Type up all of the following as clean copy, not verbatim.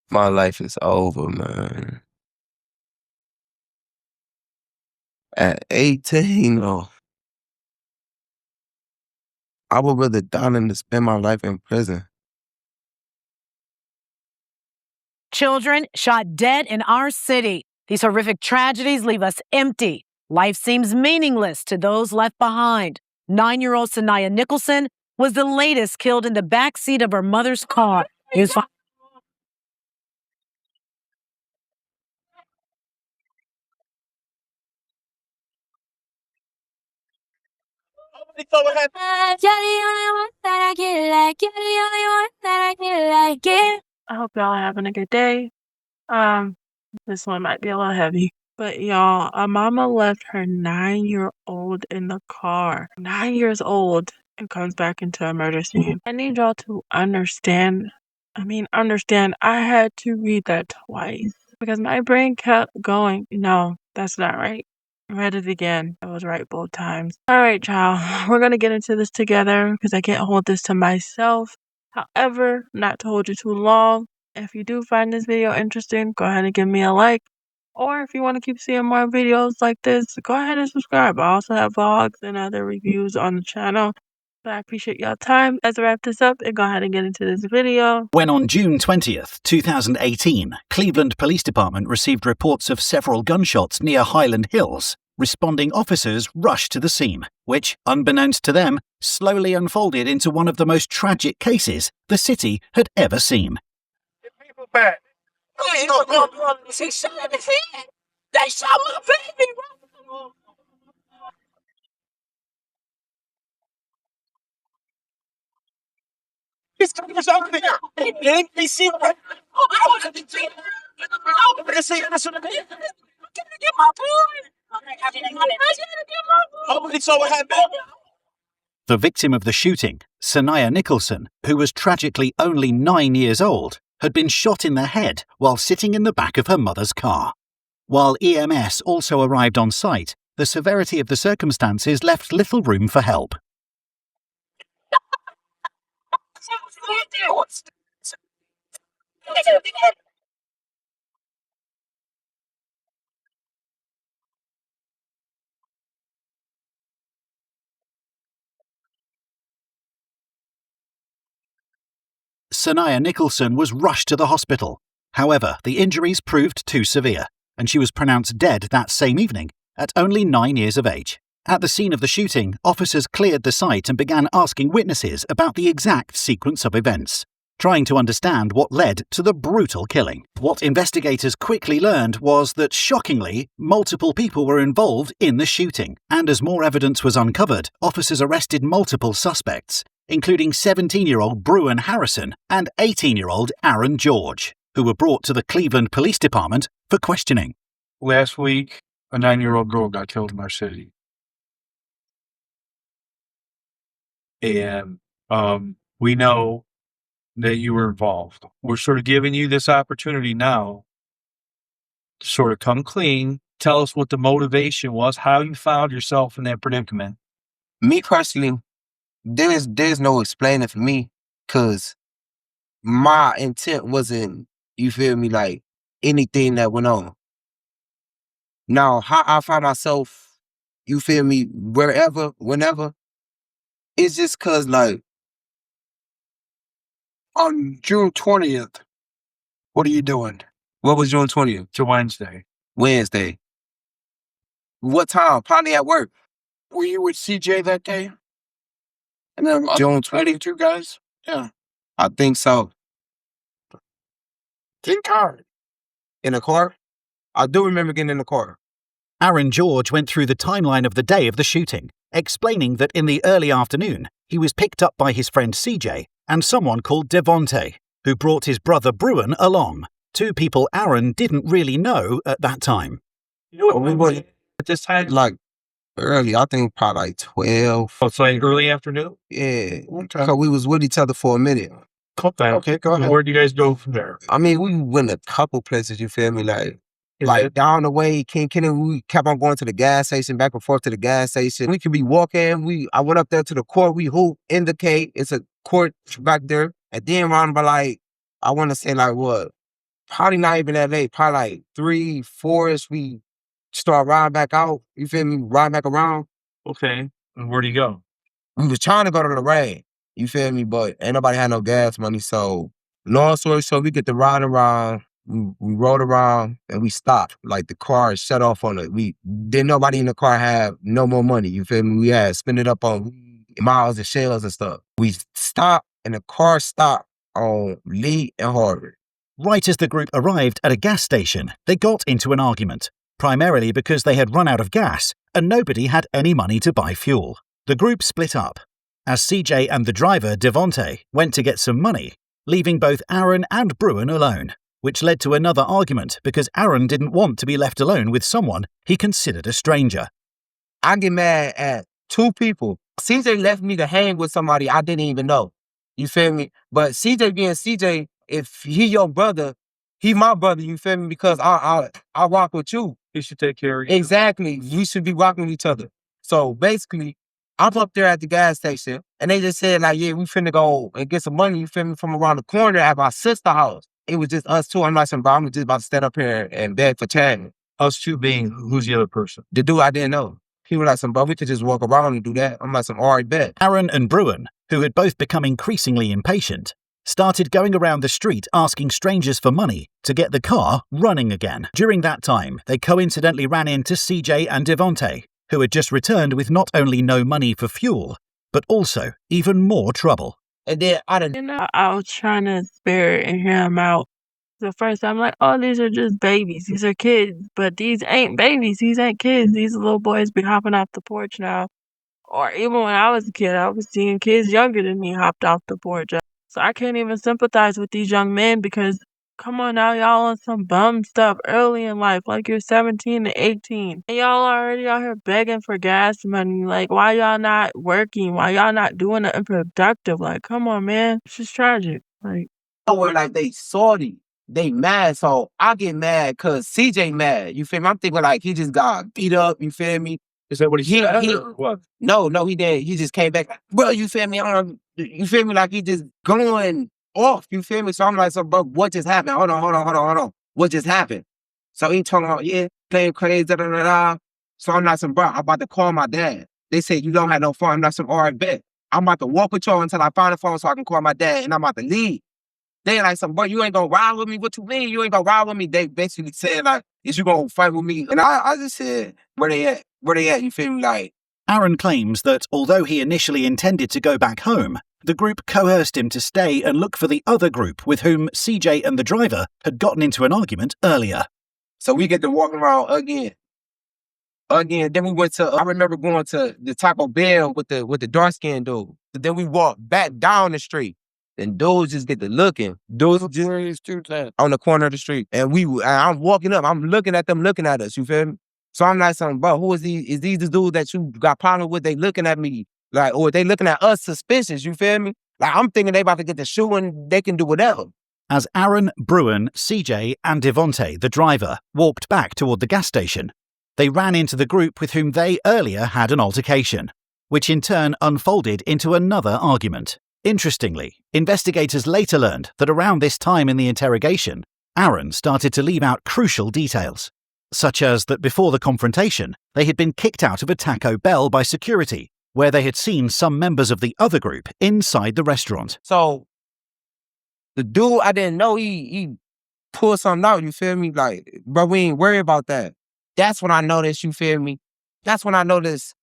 My life is over, man. At 18, oh, I would rather die than to spend my life in prison. Children shot dead in our city. These horrific tragedies leave us empty. Life seems meaningless to those left behind. 9-year-old Saniyah Nicholson was the latest killed in the backseat of her mother's car. You're the only one that I get like. You're the only one that I get like. Yeah. I hope y'all are having a good day. This one might be a little heavy. But y'all, a mama left her 9-year-old in the car. 9 years old and comes back into a murder scene. I need y'all to understand. I had to read that twice because my brain kept going, no, that's not right. I read it again. I was right both times. All right, child. We're going to get into this together because I can't hold this to myself. However, not to hold you too long, if you do find this video interesting, go ahead and give me a like. Or if you want to keep seeing more videos like this, go ahead and subscribe. I also have vlogs and other reviews on the channel. But I appreciate y'all time. Let's wrap this up and go ahead and get into this video. When on June 20th, 2018, Cleveland Police Department received reports of several gunshots near Highland Hills, responding officers rushed to the scene, which, unbeknownst to them, slowly unfolded into one of the most tragic cases the city had ever seen. People back. They shot my baby. He's coming out there. They see what I want to see. I want to see this one. Get my boy. Oh, it's what happened. The victim of the shooting, Saniyah Nicholson, who was tragically only 9 years old, had been shot in the head while sitting in the back of her mother's car. While EMS also arrived on site, the severity of the circumstances left little room for help. Saniyah Nicholson was rushed to the hospital. However, the injuries proved too severe, and she was pronounced dead that same evening at only 9 years of age. At the scene of the shooting, officers cleared the site and began asking witnesses about the exact sequence of events, trying to understand what led to the brutal killing. What investigators quickly learned was that, shockingly, multiple people were involved in the shooting, and as more evidence was uncovered, officers arrested multiple suspects, including 17-year-old Bruin Harrison and 18-year-old Aaron George, who were brought to the Cleveland Police Department for questioning. Last week, a 9-year-old girl got killed in our city. And we know that you were involved. We're sort of giving you this opportunity now to sort of come clean, tell us what the motivation was, how you found yourself in that predicament. Me personally, there's no explaining for me, because my intent wasn't, you feel me, like anything that went on. Now, how I found myself, you feel me, wherever, whenever, it's just because, like, On June 20th, what are you doing? what was June 20th? To Wednesday. Wednesday. What time? Probably at work. Were you with CJ that day? And then June 20th. two guys? Yeah. I think so. Think hard. In a car? I do remember getting in the car. Aaron George went through the timeline of the day of the shooting, explaining that in the early afternoon, he was picked up by his friend CJ and someone called Devonte, who brought his brother Bruin along, two people Aaron didn't really know at that time. You know what We were at this time? like early, I think probably like 12. Oh, it's like early afternoon? Yeah. Okay. So we was with each other for a minute. Okay, go ahead. Where'd you guys go from there? I mean, we went a couple places, you feel me? Like down the way, King Kenny, we kept on going to the gas station, back and forth to the gas station. We could be walking. I went up there to the court. We hoop, indicate. It's a court back there. And then around by like, I want to say like what, Probably not even that late. Probably like 3, 4-ish. We start riding back out. You feel me? Riding back around. Okay. And where'd he go? We was trying to go to the raid. You feel me? But ain't nobody had no gas money. So long story short, we get to ride around. We rode around and we stopped. Like the car is shut off on it. We didn't nobody in the car have no more money. You feel me? We had spend it up on miles and shells and stuff. We stopped and the car stopped on Lee and Harvard. Right as the group arrived at a gas station, they got into an argument, primarily because they had run out of gas and nobody had any money to buy fuel. The group split up, as CJ and the driver, Devontae, went to get some money, leaving both Aaron and Bruin alone, which led to another argument because Aaron didn't want to be left alone with someone he considered a stranger. I get mad at 2 people. CJ left me to hang with somebody I didn't even know. You feel me? But CJ being CJ, if he your brother, he my brother, you feel me? Because I rock with you. He should take care of you. Exactly. We should be rocking with each other. So basically, I'm up there at the gas station and they just said like, yeah, we finna go and get some money, you feel me, from around the corner at my sister's house. It was just us 2. I'm like, bro, I'm just about to stand up here and beg for change. Us 2 being, who's the other person? The dude I didn't know. He was like, bro, we could just walk around and do that. I'm like, all right, bet. Aaron and Bruin, who had both become increasingly impatient, started going around the street asking strangers for money to get the car running again. During that time, they coincidentally ran into CJ and Devontae, who had just returned with not only no money for fuel, but also even more trouble. And then I was trying to spare and hear him out. The first time, I'm like, oh, these are just babies. These are kids. But these ain't babies. These ain't kids. These little boys be hopping off the porch now. Or even when I was a kid, I was seeing kids younger than me hopped off the porch. So I can't even sympathize with these young men because, come on now, y'all on some bum stuff early in life. Like you're 17 to 18. And y'all already out here begging for gas money. Like, why y'all not working? Why y'all not doing it productive? Like, come on, man. It's just tragic. Like, like they salty. They mad. So I get mad because CJ mad. You feel me? I'm thinking like he just got beat up. You feel me? Is that what he said? What? No, he didn't. He just came back. Well, you feel me? You feel me? Like he just going off. You feel me? So I'm like, so bro, what just happened? Hold on. What just happened? So he talking about, yeah, playing crazy, da da da da. So I'm like, bro, I'm about to call my dad. They said you don't have no phone. I'm like, all right, bet. I'm about to walk with y'all until I find a phone so I can call my dad, and I'm about to leave. They like, bro, you ain't gonna ride with me? What you mean? You ain't gonna ride with me? They basically said, like, is you gonna fight with me? And I just said, where they at? Where they at? You feel me? Like, Aaron claims that although he initially intended to go back home, the group coerced him to stay and look for the other group with whom CJ and the driver had gotten into an argument earlier. So we get to walk around again. Then we went to, I remember going to the Taco Bell with the dark-skinned dude. Then we walked back down the street. And dudes just get to looking. Dudes just on the corner of the street. And I'm walking up. I'm looking at them looking at us. You feel me? So I'm like, bro, who is these? Is these the dudes that you got problem with? They looking at me. Like, or they looking at us suspicious. You feel me? Like, I'm thinking they about to get the shoe and they can do whatever. As Aaron, Bruin, CJ, and Devontae, the driver, walked back toward the gas station, they ran into the group with whom they earlier had an altercation, which in turn unfolded into another argument. Interestingly, investigators later learned that around this time in the interrogation, Aaron started to leave out crucial details, such as that before the confrontation, they had been kicked out of a Taco Bell by security, where they had seen some members of the other group inside the restaurant. So the dude I didn't know, he pulled something out, you feel me? Like, bro, we ain't worried about that. That's when I noticed, you feel me? That's when I noticed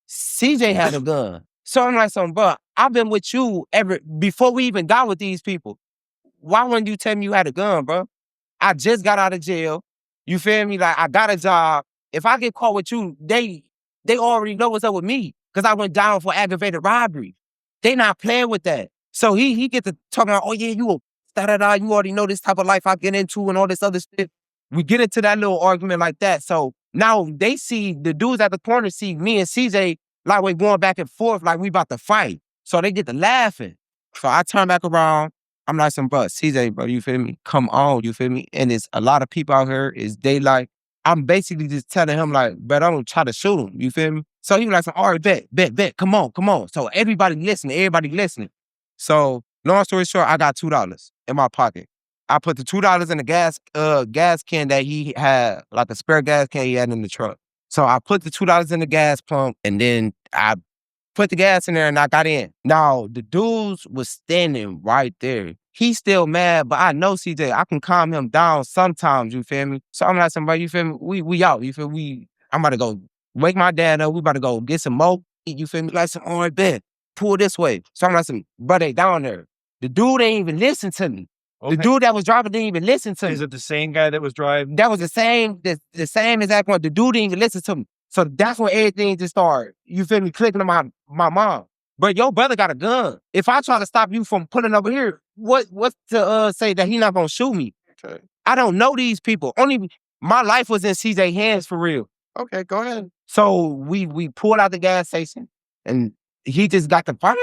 CJ had a gun. So I'm like, bro, I've been with you before we even got with these people. Why wouldn't you tell me you had a gun, bro? I just got out of jail. You feel me? Like, I got a job. If I get caught with you, they already know what's up with me because I went down for aggravated robbery. They not playing with that. So he get to talking about, oh yeah, you da-da-da, you already know this type of life I get into and all this other shit. We get into that little argument like that. So now they see, the dudes at the corner see me and CJ like we're going back and forth like we about to fight. So they get to laughing. So I turn back around. I'm like, bro, CJ, bro, you feel me? Come on, you feel me? And it's a lot of people out here. It's daylight. I'm basically just telling him like, but I don't try to shoot him. You feel me? So he was like, all right, bet. Come on. So everybody listening. So long story short, I got $2 in my pocket. I put the $2 in the gas can that he had, like a spare gas can he had in the truck. So I put the $2 in the gas pump, and then I put the gas in there and I got in. Now, the dudes was standing right there. He's still mad, but I know CJ, I can calm him down sometimes, you feel me? So I'm like, somebody, you feel me? We out, you feel me? I'm about to go wake my dad up. We about to go get some more, you feel me? Like some orange bed. Pull this way. So I'm like, but they down there. The dude ain't even listen to me. Okay. The dude that was driving didn't even listen to me. Is it the same guy that was driving? That was the same exact one. The dude didn't even listen to me. So that's when everything just started, you feel me, clicking to my mom. But your brother got a gun. If I try to stop you from pulling over here, what's to say that he not gonna shoot me? Okay. I don't know these people. Only my life was in CJ's hands for real. Okay, go ahead. So we pulled out the gas station and he just got the fire.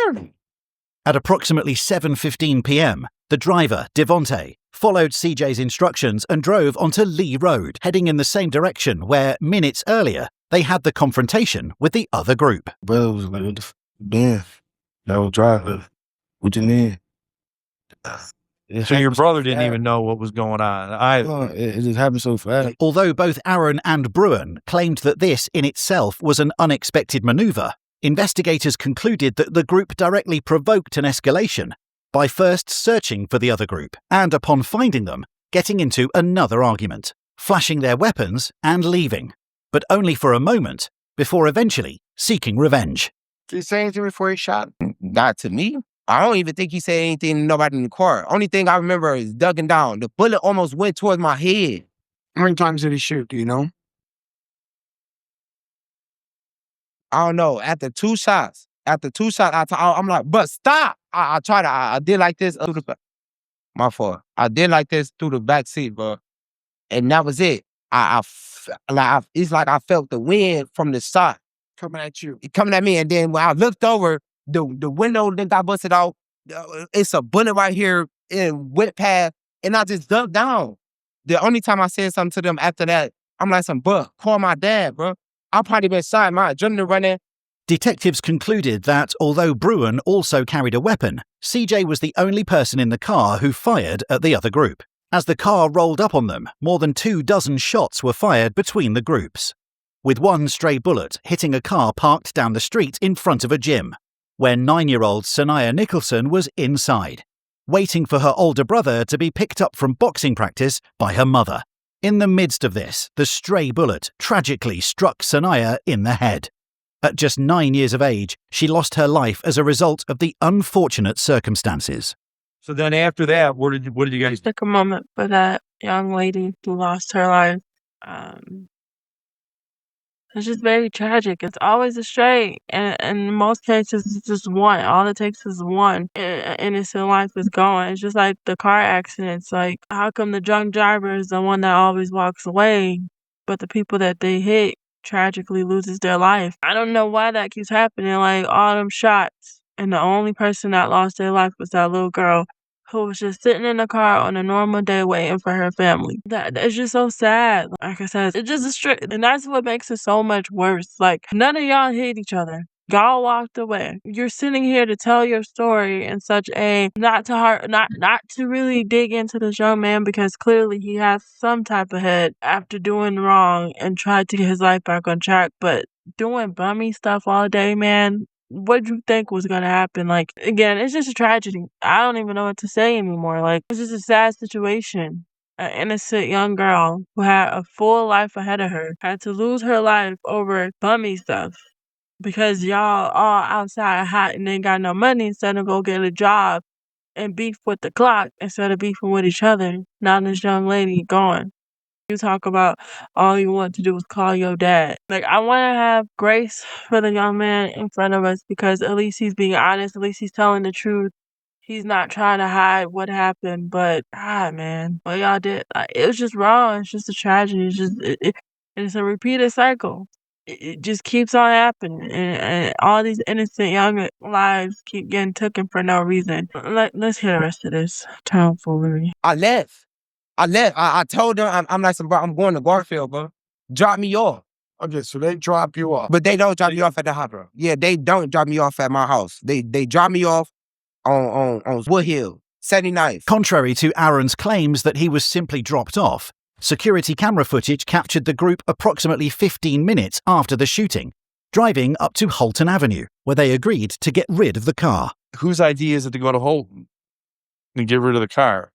At approximately 7:15 p.m, the driver, Devontae, followed CJ's instructions and drove onto Lee Road, heading in the same direction where, minutes earlier, they had the confrontation with the other group. Brother was like, what the damn, that was driving. What you mean? So your brother didn't even know what was going on. It just happened so fast. Although both Aaron and Bruin claimed that this in itself was an unexpected maneuver, investigators concluded that the group directly provoked an escalation by first searching for the other group and, upon finding them, getting into another argument, flashing their weapons and leaving, but only for a moment before eventually seeking revenge. Did he say anything before he shot? Not to me. I don't even think he said anything to nobody in the car. Only thing I remember is ducking down. The bullet almost went towards my head. How many times did he shoot, do you know? I don't know. After two shots, I'm like, but stop. I did like this through the back. My fault. I did like this through the back seat, bro. And that was it. It's like I felt the wind from the shot Coming at you. coming at me. And then when I looked over, the window then got busted out. It's a bullet right here and went past. And I just ducked down. The only time I said something to them after that, I'm like, bro, call my dad, bro. I'll probably been shot. My adrenaline running. Detectives concluded that although Bruin also carried a weapon, CJ was the only person in the car who fired at the other group. As the car rolled up on them, more than 24 shots were fired between the groups, with one stray bullet hitting a car parked down the street in front of a gym, where 9-year-old Saniyah Nicholson was inside, waiting for her older brother to be picked up from boxing practice by her mother. In the midst of this, the stray bullet tragically struck Saniyah in the head. At just 9 years of age, she lost her life as a result of the unfortunate circumstances. So then after that, what did you guys do? Took a moment for that young lady who lost her life. It's just very tragic. It's always a stray, and in most cases, it's just one. All it takes is one, and an innocent life is gone. It's just like the car accidents. Like, how come the drunk driver is the one that always walks away, but the people that they hit tragically loses their life? I don't know why that keeps happening. Like, all them shots, and the only person that lost their life was that little girl who was just sitting in the car on a normal day waiting for her family. That's just so sad. Like I said, it's just a strict, and that's what makes it so much worse. Like, none of y'all hate each other. Y'all walked away. You're sitting here to tell your story in such a not to really dig into this young man, because clearly he has some type of head after doing wrong and tried to get his life back on track. But doing bummy stuff all day, man, what do you think was going to happen? Like, again, it's just a tragedy. I don't even know what to say anymore. Like, it's just a sad situation. An innocent young girl who had a full life ahead of her had to lose her life over bummy stuff because y'all all outside hot and ain't got no money instead of go get a job and beef with the clock instead of beefing with each other. Now this young lady gone. You talk about all you want to do is call your dad. Like, I want to have grace for the young man in front of us, because at least he's being honest. At least he's telling the truth. He's not trying to hide what happened. But, God, man, what y'all did, like, it was just wrong. It's just a tragedy. It's just, it's a repeated cycle. It just keeps on happening. And all these innocent young lives keep getting taken for no reason. Let's hear the rest of this tomfoolery. I left. I told them, I'm like, bro, I'm going to Garfield, bro. Drop me off. Okay, so they drop you off. But they don't drop me off at the hospital. Yeah, they don't drop me off at my house. They drop me off on Wood Hill. 79th. Contrary to Aaron's claims that he was simply dropped off, security camera footage captured the group approximately 15 minutes after the shooting, driving up to Holton Avenue, where they agreed to get rid of the car. Whose idea is it to go to Holton and get rid of the car?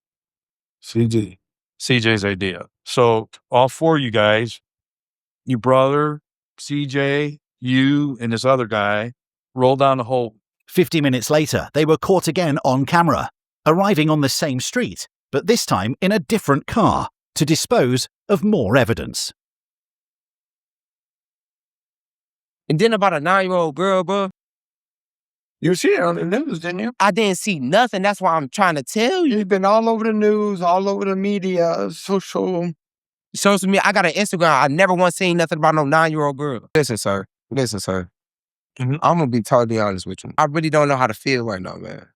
CJ. CJ's idea. So all four of you guys, your brother, CJ, you, and this other guy, roll down to Holton. 50 minutes later, they were caught again on camera, arriving on the same street, but this time in a different car, to dispose of more evidence. And then about a 9-year-old girl, bro. You see it on the news, didn't you? I didn't see nothing. That's why I'm trying to tell you. You've been all over the news, all over the media, social. Social media. I got an Instagram. I never once seen nothing about no 9-year-old girl. Listen, sir. Mhm. I'm gonna be totally honest with you. I really don't know how to feel right now, man.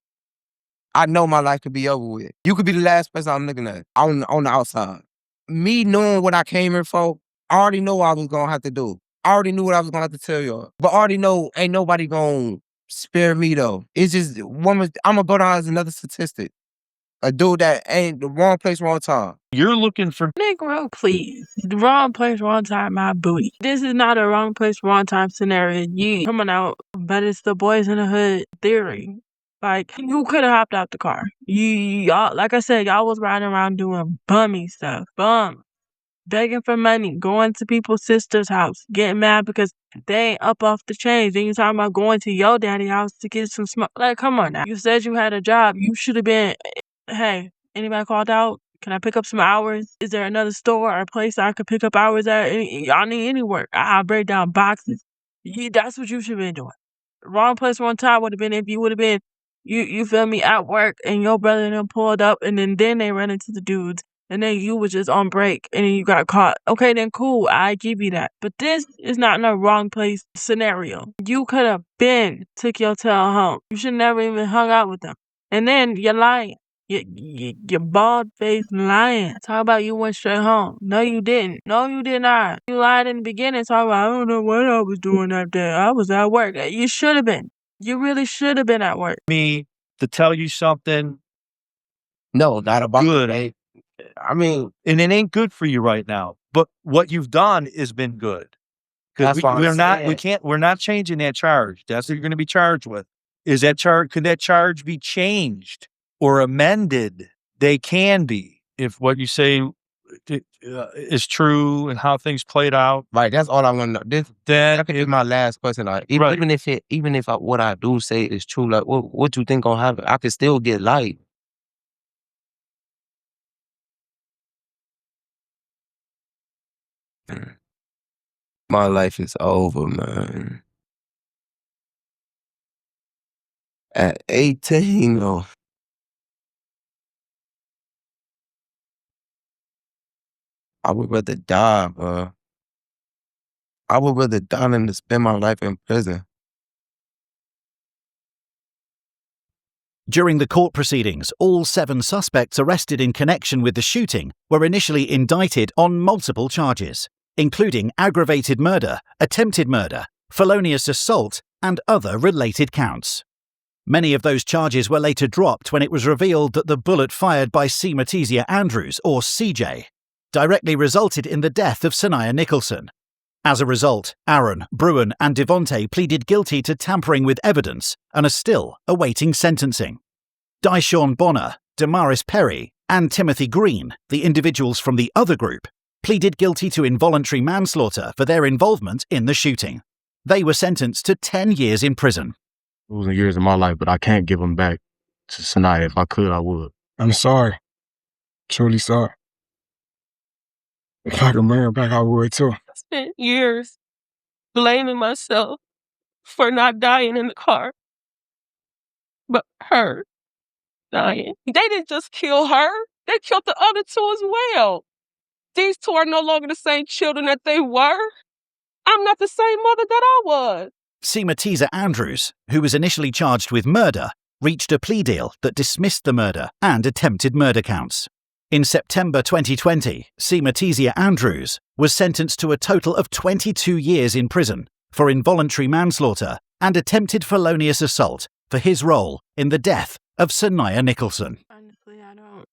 I know my life could be over with. You could be the last person I'm looking at on the outside. Me knowing what I came here for, I already know what I was gonna have to do. I already knew what I was gonna have to tell y'all. But I already know ain't nobody gonna spare me though. It's just woman. I'm gonna go down as another statistic. A dude that ain't the wrong place, wrong time. You're looking for Negro, please. The wrong place, wrong time, my booty. This is not a wrong place, wrong time scenario. You coming out, but it's the boys in the hood theory. Like, you could have hopped out the car. Y'all, like I said, y'all was riding around doing bummy stuff. Begging for money, going to people's sister's house, getting mad because they ain't up off the chains. Then you talking about going to your daddy's house to get some smoke. Like, come on now. You said you had a job. You should have been, hey, anybody called out? Can I pick up some hours? Is there another store or a place I could pick up hours at? Y'all need any work. I'll break down boxes. That's what you should have been doing. Wrong place, wrong time would have been if you would have been, you feel me, at work and your brother and them pulled up and then they ran into the dudes. And then you was just on break and then you got caught. Okay, then cool, I give you that. But this is not in a wrong place scenario. You could have took your tail home. You should never even hung out with them. And then you're lying. You're bald-faced lying. Talk about you went straight home. No, you didn't. No, you did not. You lied in the beginning. Talk about, I don't know what I was doing that day. I was at work. You should have been. You really should have been at work. me to tell you something No, not about good. I mean, And it ain't good for you right now. But what you've done has been good. That's Because what I'm we're not changing that charge. That's what you're going to be charged with. Is that charge, could that charge be changed or amended? They can be, if what you say is true and how things played out. right, that's all I want to know. That could be my last question. Like, Right. even if what I do say is true, like, what you think gonna happen? I could still get life. My life is over, man. At 18, though. I would rather die, bro. I would rather die than to spend my life in prison. During the court proceedings, all 7 suspects arrested in connection with the shooting were initially indicted on multiple charges, including aggravated murder, attempted murder, felonious assault, and other related counts. Many of those charges were later dropped when it was revealed that the bullet fired by Saniyah Andrews, or CJ, directly resulted in the death of Saniyah Nicholson. As a result, Aaron, Bruin, and Devontae pleaded guilty to tampering with evidence and are still awaiting sentencing. Dyshawn Bonner, Damaris Perry, and Timothy Green, the individuals from the other group, pleaded guilty to involuntary manslaughter for their involvement in the shooting. They were sentenced to 10 years in prison. Losing years of my life, but I can't give them back to Saniyah. If I could, I would. I'm sorry. Truly sorry. If I could bring her back, I would too. I spent years blaming myself for not dying in the car. But her dying. They didn't just kill her. They killed the other 2 as well. These 2 are no longer the same children that they were. I'm not the same mother that I was. Saniyah Andrews, who was initially charged with murder, reached a plea deal that dismissed the murder and attempted murder counts. In September 2020, Saniyah Andrews was sentenced to a total of 22 years in prison for involuntary manslaughter and attempted felonious assault for his role in the death of Saniyah Nicholson. I don't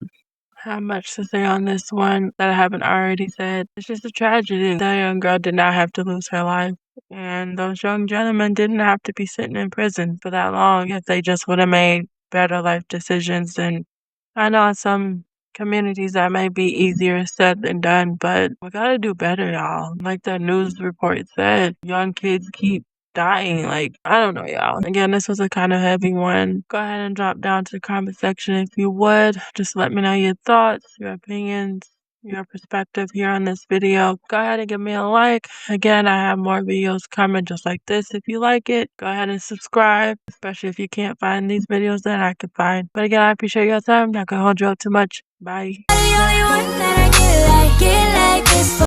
have much to say on this one that I haven't already said. It's just a tragedy. That young girl did not have to lose her life. And those young gentlemen didn't have to be sitting in prison for that long if they just would have made better life decisions. And I know in some communities that may be easier said than done, but we gotta do better, y'all. Like the news report said, young kids keep dying. Like, I don't know, y'all. Again, this was a kind of heavy one. Go ahead and drop down to the comment section if you would. Just let me know your thoughts, your opinions, your perspective here on this video. Go ahead and give me a like. Again, I have more videos coming just like this. If you like it, go ahead and subscribe, especially if you can't find these videos that I could find. But again, I appreciate your time. Not gonna hold you up too much. Bye.